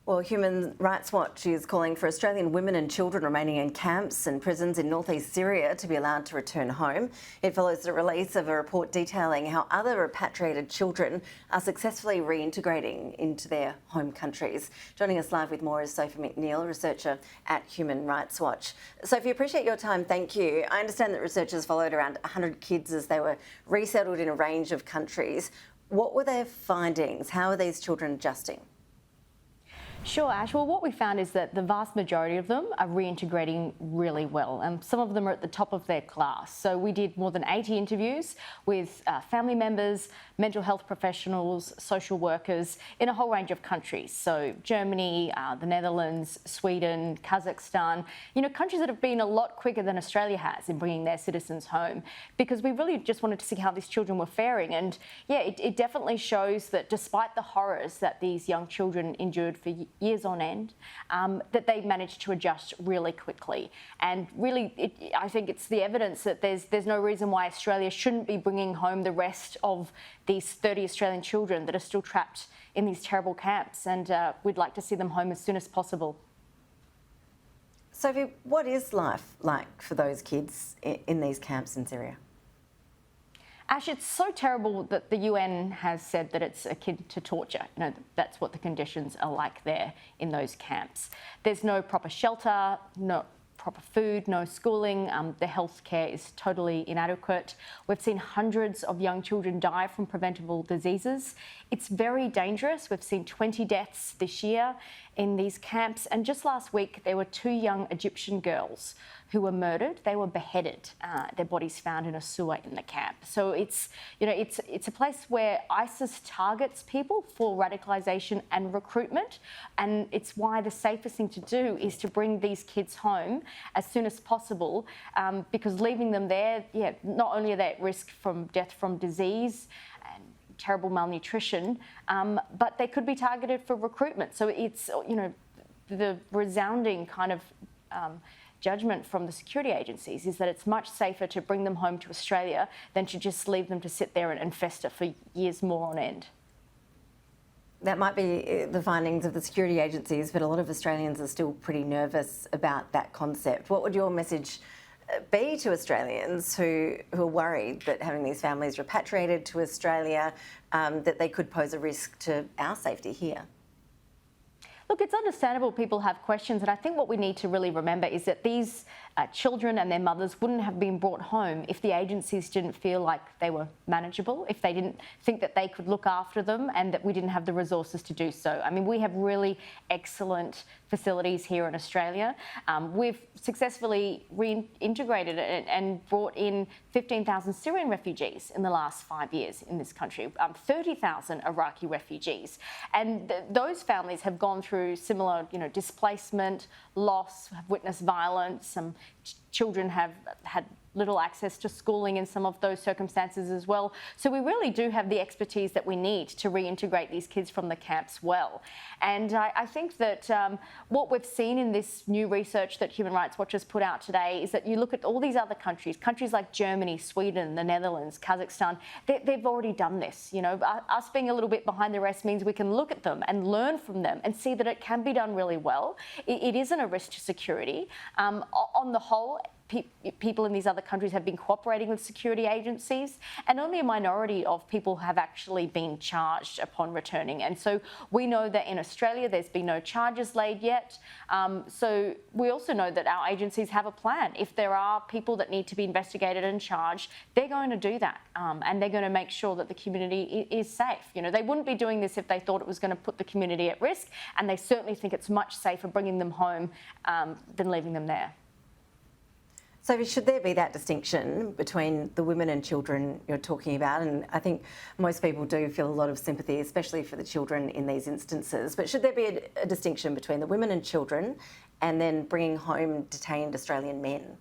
Well, Human Rights Watch is calling for Australian women and children remaining in camps and prisons in northeast Syria to be allowed to return home. It follows the release of a report detailing how other repatriated children are successfully reintegrating into their home countries. Joining us live with more is Sophie McNeill, researcher at Human Rights Watch. Sophie, appreciate your time. Thank you. I understand that researchers followed around 100 kids as they were resettled in a range of countries. What were their findings? How are these children adjusting? Sure, Ash. Well, what we found is that the vast majority of them are reintegrating really well. Some of them are at the top of their class. So we did more than 80 interviews with family members, mental health professionals, social workers in a whole range of countries. So Germany, the Netherlands, Sweden, Kazakhstan, countries that have been a lot quicker than Australia has in bringing their citizens home, because we really just wanted to see how these children were faring. And yeah, it definitely shows that despite the horrors that these young children endured for years on end, that they managed to adjust really quickly. And really, I think it's the evidence that there's no reason why Australia shouldn't be bringing home the rest of these 30 Australian children that are still trapped in these terrible camps. And we'd like to see them home as soon as possible. Sophie, what is life like for those kids in these camps in Syria? Ash, it's so terrible that the UN has said that it's akin to torture. That's what the conditions are like there in those camps. There's no proper shelter, no proper food, no schooling. The healthcare is totally inadequate. We've seen hundreds of young children die from preventable diseases. It's very dangerous. We've seen 20 deaths this year in these camps. And just last week, there were 2 young Egyptian girls who were murdered. They were beheaded. Their bodies found in a sewer in the camp. So it's a place where ISIS targets people for radicalisation and recruitment. And it's why the safest thing to do is to bring these kids home as soon as possible, because leaving them there, not only are they at risk from death from disease and terrible malnutrition, but they could be targeted for recruitment. So it's, the resounding kind of judgment from the security agencies is that it's much safer to bring them home to Australia than to just leave them to sit there and fester for years more on end. That might be the findings of the security agencies, but a lot of Australians are still pretty nervous about that concept. What would your message be to Australians who are worried that having these families repatriated to Australia, that they could pose a risk to our safety here? Look, it's understandable people have questions, and I think what we need to really remember is that these children and their mothers wouldn't have been brought home if the agencies didn't feel like they were manageable, if they didn't think that they could look after them and that we didn't have the resources to do so. I mean, we have really excellent facilities here in Australia. We've successfully reintegrated and brought in 15,000 Syrian refugees in the last 5 years in this country, 30,000 Iraqi refugees. And those families have gone through similar, displacement, loss, have witnessed violence. Some children have had little access to schooling in some of those circumstances as well. So we really do have the expertise that we need to reintegrate these kids from the camps well. And I think that what we've seen in this new research that Human Rights Watch has put out today is that you look at all these other countries like Germany, Sweden, the Netherlands, Kazakhstan, they've already done this. Us being a little bit behind the rest means we can look at them and learn from them and see that it can be done really well. It isn't a risk to security. On the whole, people in these other countries have been cooperating with security agencies, and only a minority of people have actually been charged upon returning. And so we know that in Australia there's been no charges laid yet. So we also know that our agencies have a plan. If there are people that need to be investigated and charged, they're going to do that, and they're going to make sure that the community is safe. They wouldn't be doing this if they thought it was going to put the community at risk, and they certainly think it's much safer bringing them home than leaving them there. So should there be that distinction between the women and children you're talking about? And I think most people do feel a lot of sympathy, especially for the children in these instances. But should there be a distinction between the women and children and then bringing home detained Australian men?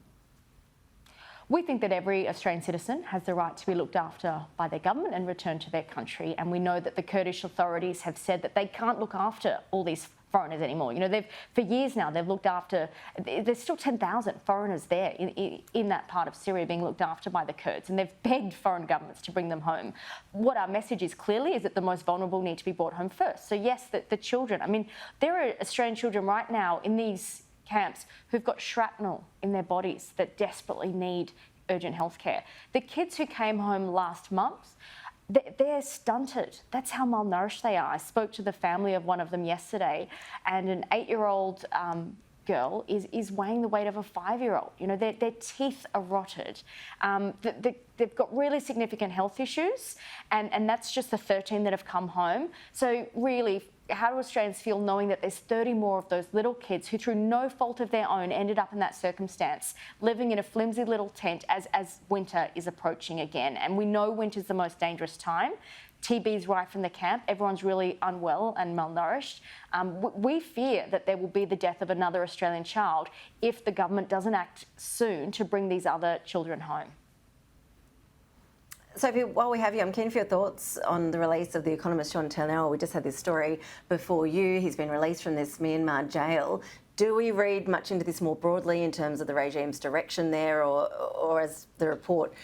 We think that every Australian citizen has the right to be looked after by their government and returned to their country. And we know that the Kurdish authorities have said that they can't look after all these foreigners anymore. You know, for years now, they've looked after, there's still 10,000 foreigners there in that part of Syria being looked after by the Kurds, and they've begged foreign governments to bring them home. What our message is clearly is that the most vulnerable need to be brought home first. So yes, the children, I mean, there are Australian children right now in these camps who've got shrapnel in their bodies that desperately need urgent health care. The kids who came home last month, they're stunted. That's how malnourished they are. I spoke to the family of one of them yesterday, and an 8-year-old girl is weighing the weight of a 5-year-old. You know, their teeth are rotted. They've got really significant health issues, and that's just the 13 that have come home. So really, how do Australians feel knowing that there's 30 more of those little kids who, through no fault of their own, ended up in that circumstance, living in a flimsy little tent as winter is approaching again? And we know winter's the most dangerous time. TB's rife in the camp. Everyone's really unwell and malnourished. We fear that there will be the death of another Australian child if the government doesn't act soon to bring these other children home. Sophie, while we have you, I'm keen for your thoughts on the release of the economist Sean Turnell. We just had this story before you. He's been released from this Myanmar jail. Do we read much into this more broadly in terms of the regime's direction there, or as the report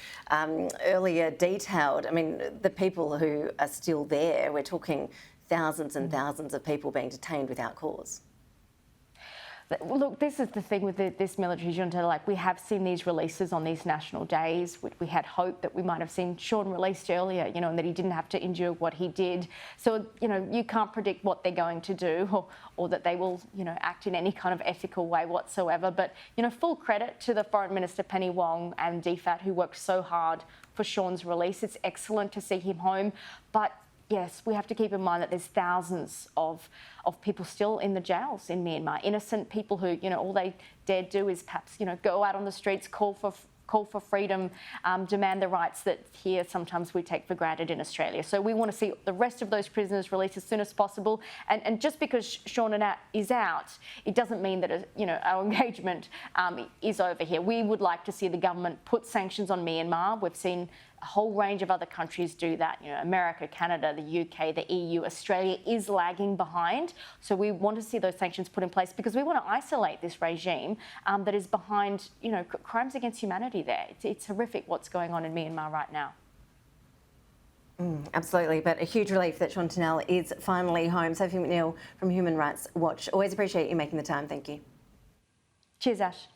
earlier detailed, I mean, the people who are still there, we're talking thousands and thousands of people being detained without cause? Look, this is the thing with this military junta. Like, we have seen these releases on these national days. We had hope that we might have seen Sean released earlier, you know, and that he didn't have to endure what he did. So, you know, you can't predict what they're going to do, or that they will, you know, act in any kind of ethical way whatsoever. But, you know, full credit to the Foreign Minister Penny Wong and DFAT, who worked so hard for Sean's release. It's excellent to see him home, but yes, we have to keep in mind that there's thousands of people still in the jails in Myanmar, innocent people who, you know, all they dare do is perhaps, you know, go out on the streets, call for freedom, demand the rights that here sometimes we take for granted in Australia. So we want to see the rest of those prisoners released as soon as possible. And just because Sean is out, it doesn't mean that, you know, our engagement is over here. We would like to see the government put sanctions on Myanmar. We've seen a whole range of other countries do that. You know, America, Canada, the UK, the EU, Australia is lagging behind. So we want to see those sanctions put in place because we want to isolate this regime that is behind, you know, crimes against humanity there. It's horrific what's going on in Myanmar right now. Absolutely, but a huge relief that Sean Turnell is finally home. Sophie McNeill from Human Rights Watch. Always appreciate you making the time. Thank you. Cheers, Ash.